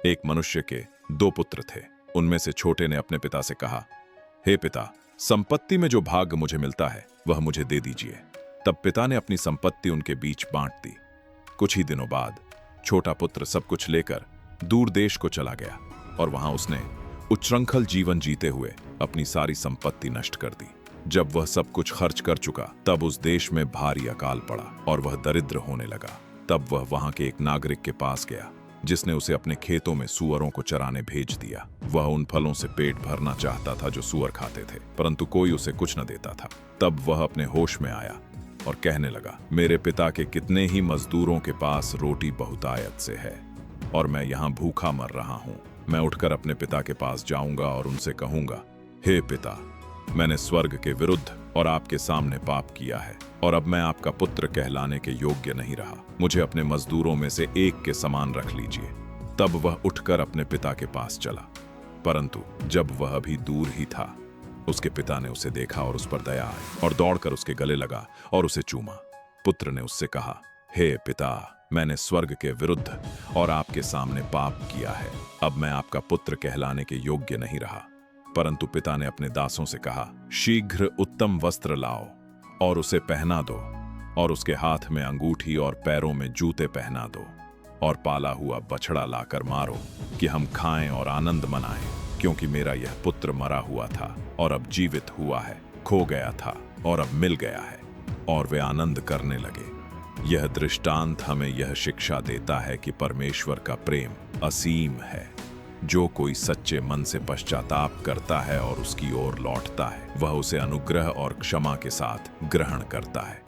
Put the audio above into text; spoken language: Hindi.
एक मनुष्य के 2 पुत्र थे। उनमें से छोटे ने अपने पिता से कहा, हे पिता, संपत्ति में जो भाग मुझे मिलता है वह मुझे दे दीजिए। तब पिता ने अपनी संपत्ति उनके बीच बांट दी। कुछ ही दिनों बाद छोटा पुत्र सब कुछ लेकर दूर देश को चला गया और वहां उसने उच्छृंखल जीवन जीते हुए अपनी सारी संपत्ति नष्ट कर दी। जब वह सब कुछ खर्च कर चुका तब उस देश में भारी अकाल पड़ा और वह दरिद्र होने लगा। तब वह वहां के एक नागरिक के पास गया जिसने उसे अपने खेतों में सूअरों को चराने भेज दिया। वह उन फलों से पेट भरना चाहता था जो सूअर खाते थे, परंतु कोई उसे कुछ न देता था। तब वह अपने होश में आया और कहने लगा, मेरे पिता के कितने ही मजदूरों के पास रोटी बहुतायत से है और मैं यहाँ भूखा मर रहा हूँ। मैं उठकर अपने पिता के पास जाऊंगा और उनसे कहूंगा, हे पिता, मैंने स्वर्ग के विरुद्ध और आपके सामने पाप किया है और अब मैं आपका पुत्र कहलाने के योग्य नहीं रहा। मुझे अपने मजदूरों में से एक के समान रख लीजिए। तब वह उठकर अपने पिता के पास चला, परंतु जब वह अभी दूर ही था, उसके पिता ने उसे देखा और उस पर दया आई और दौड़कर उसके गले लगा और उसे चूमा। पुत्र ने उससे कहा, हे पिता, मैंने स्वर्ग के विरुद्ध और आपके सामने पाप किया है। अब मैं आपका पुत्र कहलाने के योग्य नहीं रहा। परंतु पिता ने अपने दासों से कहा, शीघ्र उत्तम वस्त्र लाओ और उसे पहना दो और उसके हाथ में अंगूठी और पैरों में जूते पहना दो और पाला हुआ बछड़ा लाकर मारो कि हम खाएं और आनंद मनाएं, क्योंकि मेरा यह पुत्र मरा हुआ था और अब जीवित हुआ है, खो गया था और अब मिल गया है। और वे आनंद करने लगे। यह दृष्टांत हमें यह शिक्षा देता है कि परमेश्वर का प्रेम असीम है। जो कोई सच्चे मन से पश्चाताप करता है और उसकी ओर लौटता है, वह उसे अनुग्रह और क्षमा के साथ ग्रहण करता है।